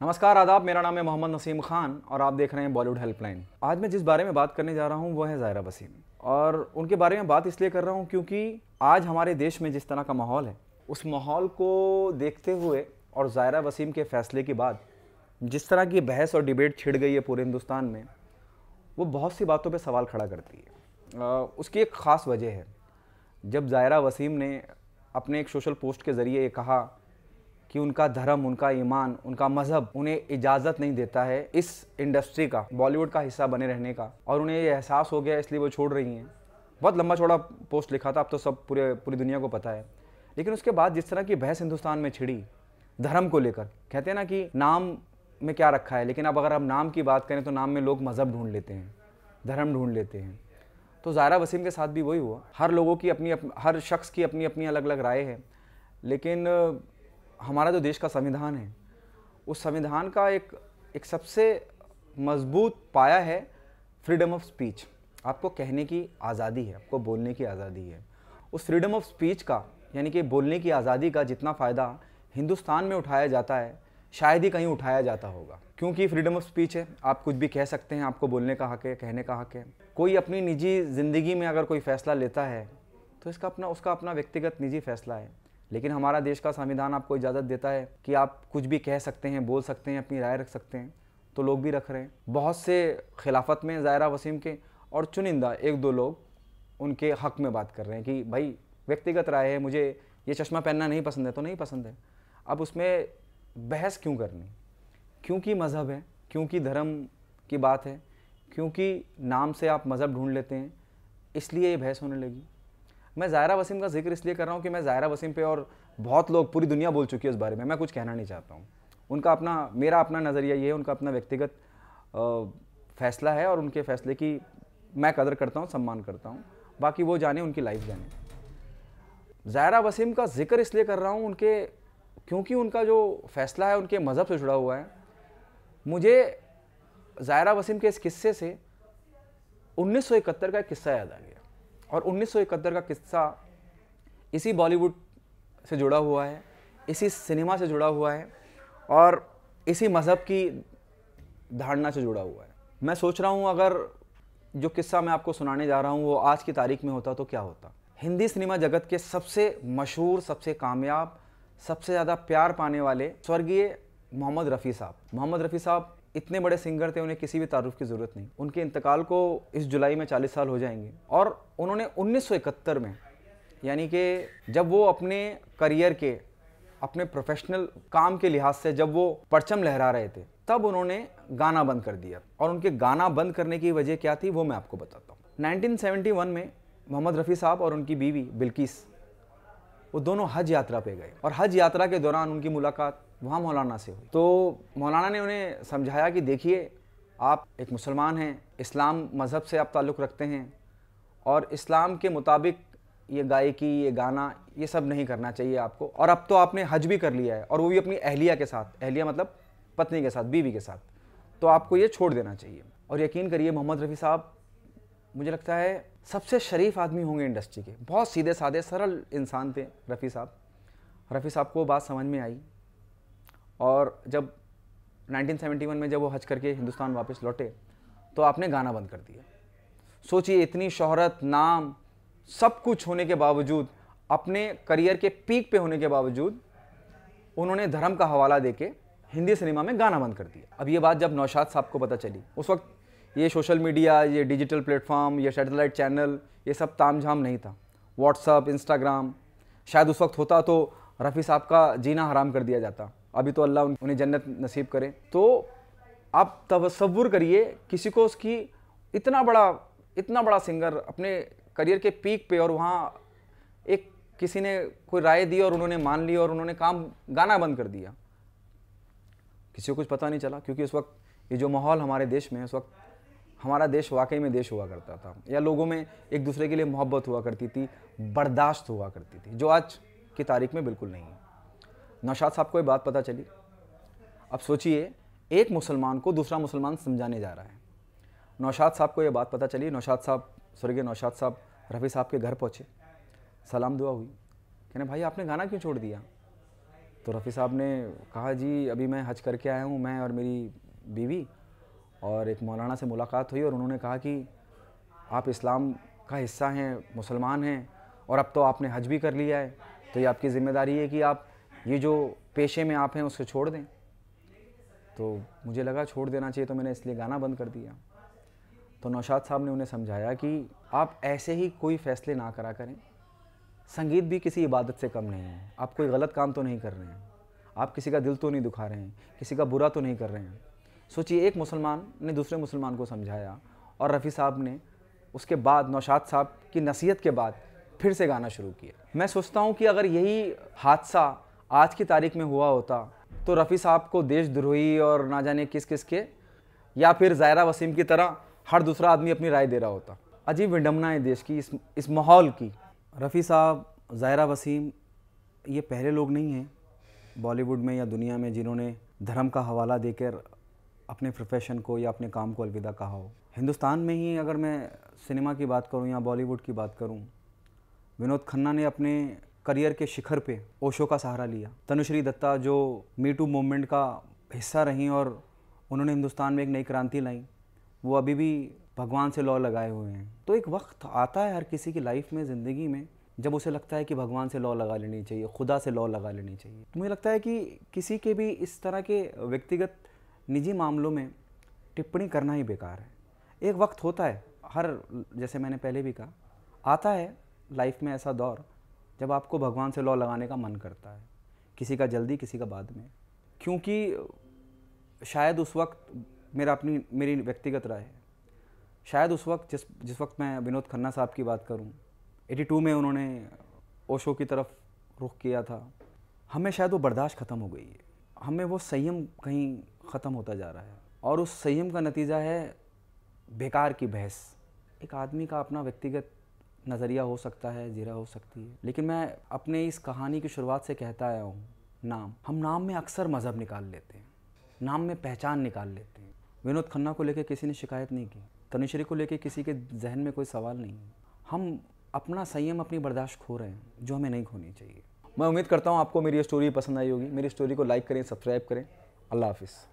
नमस्कार आदाब, मेरा नाम है मोहम्मद नसीम खान और आप देख रहे हैं बॉलीवुड हेल्पलाइन। आज मैं जिस बारे में बात करने जा रहा हूं वो है ज़ायरा वसीम। और उनके बारे में बात इसलिए कर रहा हूं क्योंकि आज हमारे देश में जिस तरह का माहौल है, उस माहौल को देखते हुए और ज़ायरा वसीम के फ़ैसले के बाद जिस तरह की बहस और डिबेट छिड़ गई है पूरे हिंदुस्तान में, वो बहुत सी बातों पर सवाल खड़ा करती है। उसकी एक ख़ास वजह है। जब ज़ायरा वसीम ने अपने एक सोशल पोस्ट के ज़रिए ये कहा कि उनका धर्म, उनका ईमान, उनका मज़हब उन्हें इजाज़त नहीं देता है इस इंडस्ट्री का, बॉलीवुड का हिस्सा बने रहने का, और उन्हें ये एहसास हो गया इसलिए वो छोड़ रही हैं। बहुत लंबा चौड़ा पोस्ट लिखा था, अब तो सब पूरी दुनिया को पता है। लेकिन उसके बाद जिस तरह की बहस हिंदुस्तान में छिड़ी धर्म को लेकर, कहते हैं ना कि नाम में क्या रखा है, लेकिन अब अगर हम नाम की बात करें तो नाम में लोग मज़हब ढूंढ लेते हैं, धर्म ढूंढ लेते हैं। तो ज़ायरा वसीम के साथ भी वही हुआ। हर शख्स की अपनी अपनी अलग अलग राय है, लेकिन हमारा जो देश का संविधान है, उस संविधान का एक सबसे मजबूत पाया है फ्रीडम ऑफ स्पीच। आपको कहने की आज़ादी है, आपको बोलने की आज़ादी है। उस फ्रीडम ऑफ स्पीच का, यानी कि बोलने की आज़ादी का जितना फ़ायदा हिंदुस्तान में उठाया जाता है, शायद ही कहीं उठाया जाता होगा। क्योंकि फ्रीडम ऑफ स्पीच है, आप कुछ भी कह सकते हैं, आपको बोलने का हक है, कहने का हक है। कोई अपनी निजी ज़िंदगी में अगर कोई फ़ैसला लेता है तो उसका अपना व्यक्तिगत निजी फ़ैसला है। लेकिन हमारा देश का संविधान आपको इजाज़त देता है कि आप कुछ भी कह सकते हैं, बोल सकते हैं, अपनी राय रख सकते हैं। तो लोग भी रख रहे हैं। बहुत से खिलाफत में ज़ायरा वसीम के, और चुनिंदा एक दो लोग उनके हक़ में बात कर रहे हैं कि भाई व्यक्तिगत राय है, मुझे ये चश्मा पहनना नहीं पसंद है तो नहीं पसंद है। अब उसमें बहस क्यों करनी? क्योंकि मज़हब है, क्योंकि धर्म की बात है, क्योंकि नाम से आप मज़हब ढूंढ लेते हैं, इसलिए ये बहस होने लगी। मैं ज़ायरा वसीम का जिक्र इसलिए कर रहा हूँ कि मैं ज़ायरा वसीम पे, और बहुत लोग, पूरी दुनिया बोल चुकी है इस बारे में, मैं कुछ कहना नहीं चाहता हूँ। मेरा अपना नज़रिया ये है, उनका अपना व्यक्तिगत फ़ैसला है और उनके फ़ैसले की मैं कदर करता हूँ, सम्मान करता हूँ। बाकी वो जाने, उनकी लाइफ जाने। ज़ायरा वसीम का जिक्र इसलिए कर रहा हूँ क्योंकि उनका जो फ़ैसला है उनके मज़हब से जुड़ा हुआ है। मुझे ज़ायरा वसीम के इस किस्से से 1971 का एक किस्सा याद आ गया, और 1971 का किस्सा इसी बॉलीवुड से जुड़ा हुआ है, इसी सिनेमा से जुड़ा हुआ है, और इसी मज़हब की धारणा से जुड़ा हुआ है। मैं सोच रहा हूँ अगर जो किस्सा मैं आपको सुनाने जा रहा हूँ वो आज की तारीख में होता तो क्या होता। हिंदी सिनेमा जगत के सबसे मशहूर, सबसे कामयाब, सबसे ज़्यादा प्यार पाने वाले स्वर्गीय मोहम्मद रफ़ी साहब इतने बड़े सिंगर थे, उन्हें किसी भी तारुफ की ज़रूरत नहीं। उनके इंतकाल को इस जुलाई में 40 साल हो जाएंगे, और उन्होंने 1971 में, यानी कि जब वो अपने करियर के, अपने प्रोफेशनल काम के लिहाज से जब वो परचम लहरा रहे थे, तब उन्होंने गाना बंद कर दिया। और उनके गाना बंद करने की वजह क्या थी वो मैं आपको बताता हूँ। 1971 में मोहम्मद रफ़ी साहब और उनकी बीवी बिल्किस, वो दोनों हज यात्रा पे गए, और हज यात्रा के दौरान उनकी मुलाकात वहाँ मौलाना से हुई। तो मौलाना ने उन्हें समझाया कि देखिए, आप एक मुसलमान हैं, इस्लाम मज़हब से आप ताल्लुक़ रखते हैं, और इस्लाम के मुताबिक ये गायकी, ये गाना, ये सब नहीं करना चाहिए आपको। और अब तो आपने हज भी कर लिया है, और वो भी अपनी अहलिया के साथ, अहलिया मतलब पत्नी के साथ, बीवी के साथ, तो आपको ये छोड़ देना चाहिए। और यकीन करिए, मोहम्मद रफ़ी साहब मुझे लगता है सबसे शरीफ आदमी होंगे इंडस्ट्री के। बहुत सीधे साधे सरल इंसान थे रफ़ी साहब को बात समझ में आई, और जब 1971 में जब वो हज करके हिंदुस्तान वापस लौटे तो आपने गाना बंद कर दिया। सोचिए, इतनी शोहरत, नाम, सब कुछ होने के बावजूद, अपने करियर के पीक पे होने के बावजूद, उन्होंने धर्म का हवाला देके हिंदी सिनेमा में गाना बंद कर दिया। अब ये बात जब नौशाद साहब को पता चली, उस वक्त ये सोशल मीडिया, ये डिजिटल प्लेटफॉर्म, ये सैटेलाइट चैनल, ये सब तामझाम नहीं था। व्हाट्सअप, इंस्टाग्राम, शायद उस वक्त होता तो रफ़ी साहब का जीना हराम कर दिया जाता। अभी तो अल्लाह उन्हें जन्नत नसीब करे। तो आप तसव्वुर करिए, किसी को उसकी इतना बड़ा सिंगर अपने करियर के पीक पे, और वहाँ एक किसी ने कोई राय दी और उन्होंने मान ली और उन्होंने गाना बंद कर दिया। किसी को कुछ पता नहीं चला, क्योंकि उस वक्त ये जो माहौल हमारे देश में है, उस वक्त हमारा देश वाकई में देश हुआ करता था, या लोगों में एक दूसरे के लिए मोहब्बत हुआ करती थी, बर्दाश्त हुआ करती थी, जो आज की तारीख में बिल्कुल नहीं है। नौशाद साहब को ये बात पता चली। अब सोचिए, एक मुसलमान को दूसरा मुसलमान समझाने जा रहा है। नौशाद साहब को ये बात पता चली। स्वर्गीय नौशाद साहब रफ़ी साहब के घर पहुँचे, सलाम दुआ हुई, कहने भाई आपने गाना क्यों छोड़ दिया? तो रफ़ी साहब ने कहा, जी अभी मैं हज करके आया हूँ, मैं और मेरी बीवी, और एक मौलाना से मुलाकात हुई और उन्होंने कहा कि आप इस्लाम का हिस्सा हैं, मुसलमान हैं, और अब तो आपने हज भी कर लिया है, तो ये आपकी ज़िम्मेदारी है कि आप ये जो पेशे में आप हैं उसको छोड़ दें। तो मुझे लगा छोड़ देना चाहिए, तो मैंने इसलिए गाना बंद कर दिया। तो नौशाद साहब ने उन्हें समझाया कि आप ऐसे ही कोई फ़ैसले ना करा करें, संगीत भी किसी इबादत से कम नहीं है। आप कोई गलत काम तो नहीं कर रहे हैं, आप किसी का दिल तो नहीं दुखा रहे हैं, किसी का बुरा तो नहीं कर रहे हैं। सोचिए, एक मुसलमान ने दूसरे मुसलमान को समझाया और रफ़ी साहब ने उसके बाद नौशाद साहब की नसीहत के बाद फिर से गाना शुरू किया। मैं सोचता हूँ कि अगर यही हादसा आज की तारीख में हुआ होता तो रफ़ी साहब को देशद्रोही और ना जाने किस किस के, या फिर ज़ायरा वसीम की तरह हर दूसरा आदमी अपनी राय दे रहा होता। अजीब विडम्बना है देश की, इस माहौल की। रफ़ी साहब, ज़ायरा वसीम, ये पहले लोग नहीं हैं बॉलीवुड में या दुनिया में जिन्होंने धर्म का हवाला देकर अपने प्रोफेशन को या अपने काम को अलविदा कहा हो। हिंदुस्तान में ही अगर मैं सिनेमा की बात करूं या बॉलीवुड की बात करूं, विनोद खन्ना ने अपने करियर के शिखर पे ओशो का सहारा लिया। तनुश्री दत्ता जो मी टू मूवमेंट का हिस्सा रहीं और उन्होंने हिंदुस्तान में एक नई क्रांति लाई, वो अभी भी भगवान से लौ लगाए हुए हैं। तो एक वक्त आता है हर किसी की लाइफ में, ज़िंदगी में, जब उसे लगता है कि भगवान से लौ लगा लेनी चाहिए, खुदा से लौ लगा लेनी चाहिए। तो मुझे लगता है कि किसी के भी इस तरह के व्यक्तिगत निजी मामलों में टिप्पणी करना ही बेकार है। एक वक्त होता है, जैसे मैंने पहले भी कहा, आता है लाइफ में ऐसा दौर जब आपको भगवान से लौ लगाने का मन करता है, किसी का जल्दी, किसी का बाद में। क्योंकि शायद उस वक्त मेरी व्यक्तिगत राय है, शायद उस वक्त जिस वक्त मैं विनोद खन्ना साहब की बात करूं, 82 में उन्होंने ओशो की तरफ रुख किया था, हमें शायद वो बर्दाश्त ख़त्म हो गई है, हमें वो संयम कहीं ख़त्म होता जा रहा है, और उस संयम का नतीजा है बेकार की बहस। एक आदमी का अपना व्यक्तिगत नज़रिया हो सकता है, ज़िरा हो सकती है, लेकिन मैं अपने इस कहानी की शुरुआत से कहता आया हूँ, हम नाम में अक्सर मज़हब निकाल लेते हैं, नाम में पहचान निकाल लेते हैं। विनोद खन्ना को लेकर किसी ने शिकायत नहीं की, तनुश्री को लेकर किसी के जहन में कोई सवाल नहीं है। हम अपना संयम, अपनी बर्दाश्त खो रहे हैं, जो हमें नहीं खोनी चाहिए। मैं उम्मीद करता हूँ आपको मेरी ये स्टोरी पसंद आई होगी। मेरी स्टोरी को लाइक करें, सब्सक्राइब करें। अल्लाह हाफ़िज़।